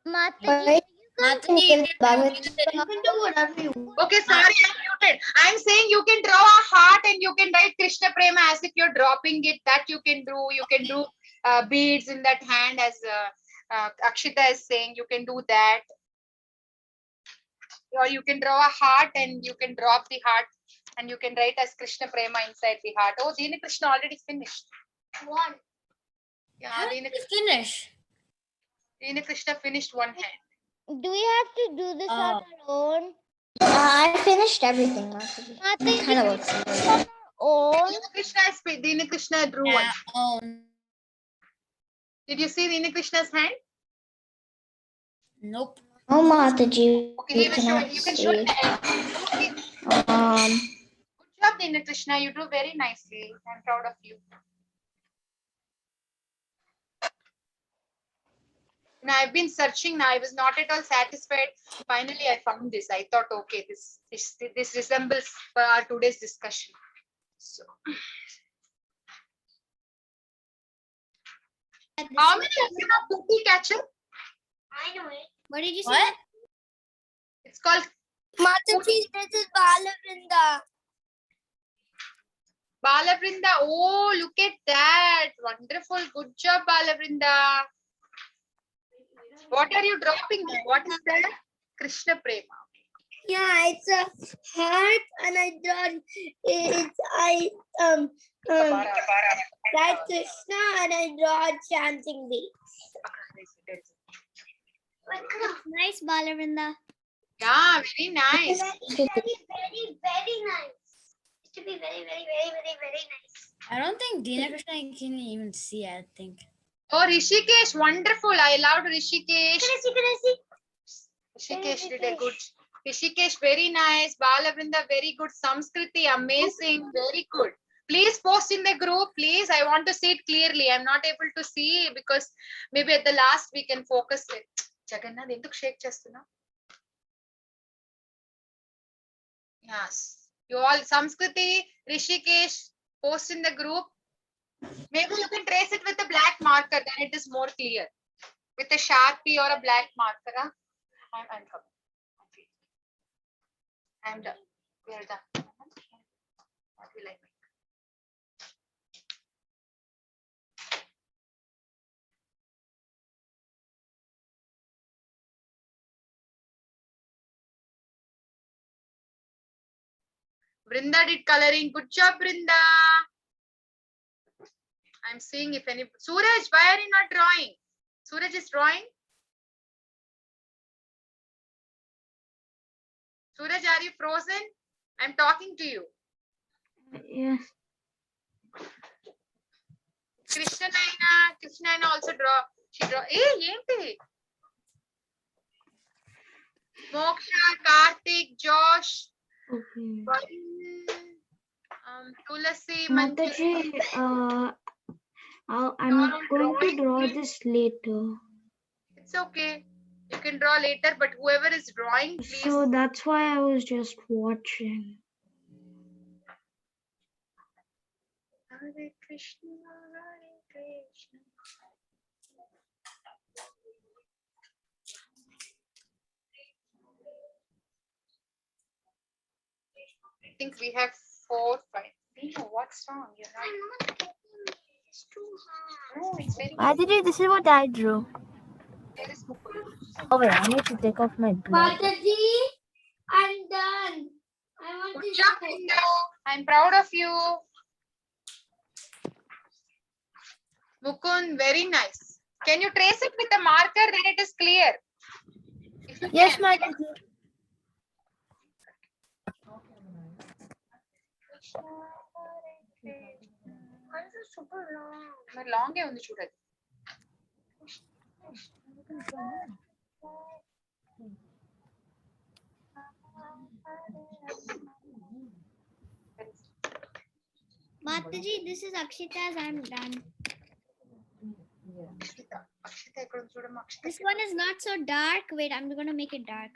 Mataji, Mataji, You can do whatever you want. Okay, sorry, I'm muted. I'm saying you can draw a heart and you can write Krishna Prema as if you're dropping it. That you can do. You can do beads in that hand, as Akshita is saying. You can do that. Or you can draw a heart and you can drop the heart and you can write as Krishna Prema inside the heart. Oh, Dina Krishna already finished. One. Yeah, how did Dina we finish? Krishna finished one hand. do we have to do this on our own? I finished everything. Mataji, Kind of looks similar. on our own? Dina Krishna drew one. Oh, Did you see Dina Krishna's hand? nope. Oh, Mataji, Okay, you cannot you can show see. it. Okay. Good job, Dina Krishna. You do very nicely. I'm proud of you. Now I've been searching. Now I was not at all satisfied. Finally, I found this. I thought, okay, this resembles our today's discussion. So, how many of you know cookie catcher? I know it. What did you say? What? It's called Mataji, this is Balavrinda. Balavrinda. Oh, look at that. Wonderful. Good job, Balavrinda. What are you dropping? What is that? Krishna Prema. Yeah, it's a heart, and I draw it. That's Krishna, and I draw chanting beads. Nice, Balavinda. Yeah, very nice. Very, very nice. It should be very, very, very, very, very nice. I don't think Dina Krishna can even see, I think. Oh, Rishikesh, wonderful. I loved Rishikesh. Rishikesh did a good. Rishikesh, very nice. Balavrinda, very good. Samskriti, amazing. Very good. Please post in the group, please. I want to see it clearly. I'm not able to see because maybe at the last we can focus it. Jagannath, ఎందుకు shake చేస్తున్నా? Yes. You all, Samskriti, Rishikesh, post in the group. Maybe you can trace it with a black marker, then it is more clear. With a Sharpie or a black marker. Huh? I'm coming. I'm done. We are done. What will I make? Brinda did coloring. Good job, Brinda. I'm seeing if any. Suraj, why are you not drawing? Suraj is drawing. Suraj, are you frozen? I'm talking to you. Yes. Krishna Naina also draw. She draw. Hey, yenti. Moksha, Karthik, Josh. Okay. Tulasi, Mataji, I'm going to draw this later. It's okay. You can draw later, but whoever is drawing, please. So that's why I was just watching. Hare Krishna, Hare Krishna. I think we have 4, 5. No, what's wrong? You're not. It's too hard. No, it's very. Mataji, this is what I drew. There is Mukul. Oh wait, I need to take off my glasses. Mataji, I'm done. I want Good to job, Hindu. I'm proud of you. Mukund, very nice. Can you trace it with a marker? Then it is clear. If you Yes, can. Mataji. మరి లాంగే ఉంది చూడదు. Mataji, this is Akshita's. I'm done. Akshita ఎక్కడ ఉంది చూడమ్మా. This one is not so dark. Wait, I'm gonna make it dark.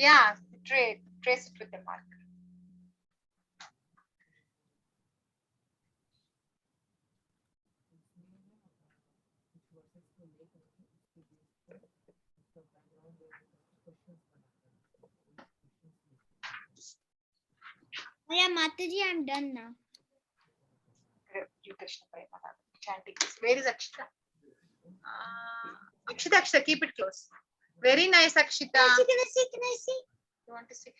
Yeah, trace it with the marker. Oh, yeah, Mataji, I'm done now. Krishna Prema chanting. Where is Akshita? Akshita, keep it close. Very nice, Akshita. Can I see? You want to see?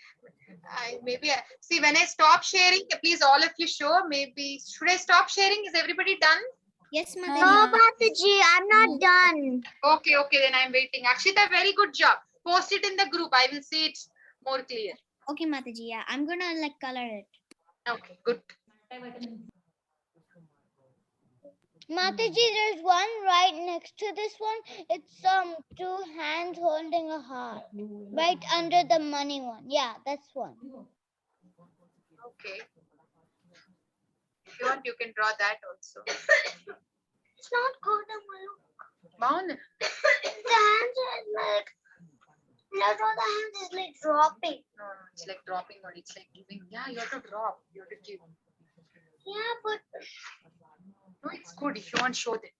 See when I stop sharing, please all of you show. Maybe should I stop sharing? Is everybody done? Yes, Mataji. No, Mataji, I'm not done. Okay, then I'm waiting. Akshita, very good job. Post it in the group. I will see it more clear. Okay, Mataji. Yeah, I'm gonna like color it. Okay, good. Mataji, there's one right next to this one. It's 2 hands holding a heart. Right under the money one. Yeah, that's one. Okay. If you want, you can draw that also. It's not good, Amalu. Maun. The hands are like, not all the hands is like dropping. No, it's like dropping or it's like giving. Yeah, you have to drop. You have to give. Yeah, but No, it's good. If you want, show them.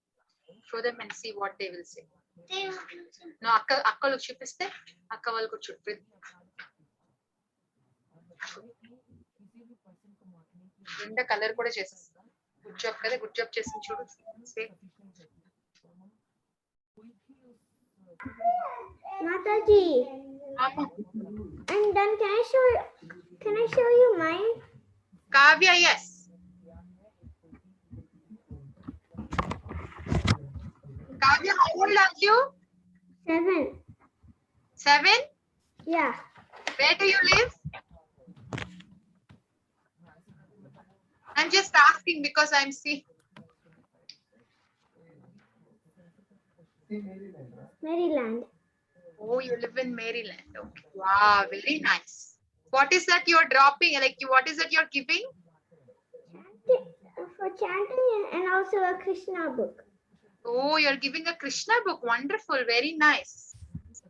Show them and see what they will say. they No, akka చూపిస్తే అక్క వాళ్ళు కూడా చూపి. కింద colour కూడా చేసేస్తా. Good job కదా, good job చేసి చూడు. Mataji, I'm done. Can I show you mine? Kavya, yes. Kavya, how old are you? 7. 7? Yeah. Where do you live? I'm just asking because I'm seeing. Maryland. Oh, you live in Maryland. Okay. Wow, very nice. What is that you're dropping? Like, what is that you're giving? For chanting and also a Krishna book. Oh, you're giving a Krishna book. Wonderful. Very nice.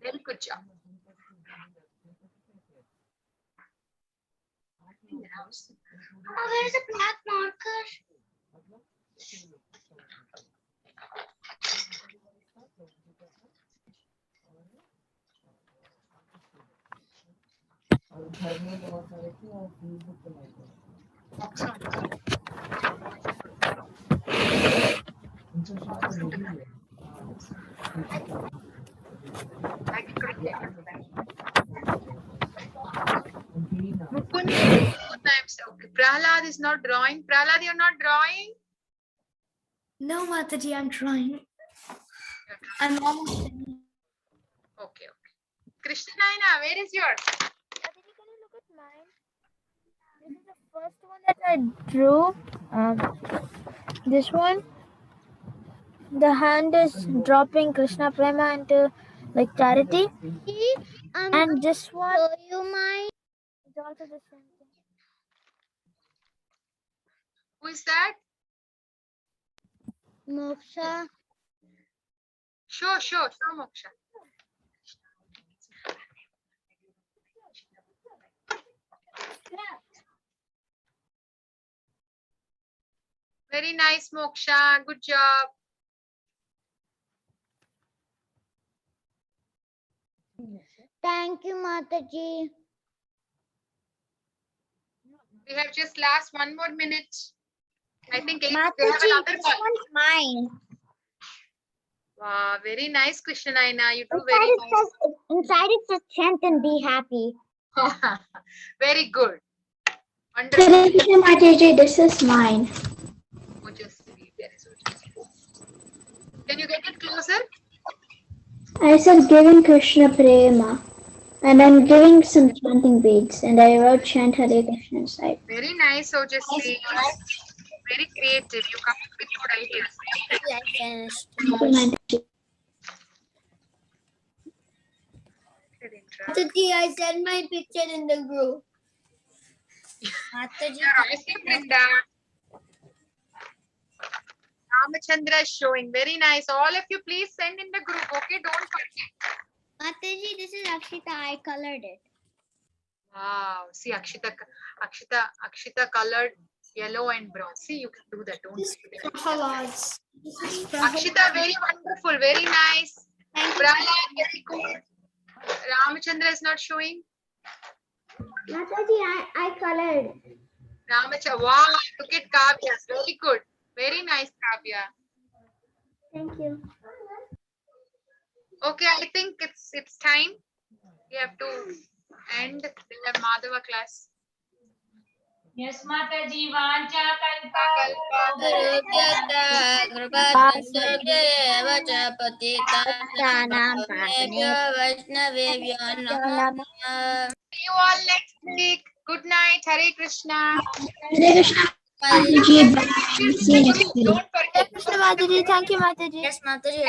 Very good job. Where's the black marker? Mukund, 2 times. Okay. Prahlad is not drawing. Prahlad, you're not drawing? No, Mataji, I'm trying. I'm almost finished. Okay, okay. Krishna Naina, where is yours? Can you look at mine? This is the first one that I drew. This one. The hand is dropping Krishna Prema into like charity. And this one Show you my is also the same thing. Who is that? Moksha. Show Moksha. Very nice, Moksha. Good job. Thank you, Mataji. We have just last 1 more minute. I think they have Mataji, another this call. one's mine. Wow, very nice, Krishna Naina. You do Inside very it nice. says, inside it says chant and be happy. Very good. Wonderful. Hare Krishna Mataji, this is mine. Ojasvi, there is Ojasvi. Can you get it closer? I said giving Krishna Prema. And I'm giving some chanting beads. And I wrote chant Hare Krishna inside. Very nice, Ojasvi. Very creative. You come up with good ideas. Thank you, Mataji. Mataji, I sent my picture in the group. Mataji, Awesome, Brinda. Ramachandra is showing. Very nice. All of you, please send in the group. Okay, don't forget. Mataji, this is Akshita. I colored it. Wow. See, Akshita colored yellow and brown. See, you can do that. Don't Prahalad's. Akshita, very wonderful. Very nice. Prahlad, very cool. Ramachandra is not showing. Mataji, I colored. Ramachandra. Wow. Look at Kavya. Very good. Very nice, Kavya. Thank you. Okay, I think it's time. We have to end. We have Madhava class. Yes, Mataji, Vancha See you all next week. Good night. Hare Krishna. Hare Krishna Mataji. Bye. See you next week. Don't forget. Krishna Mataji, thank you, Mataji. Yes, Mataji.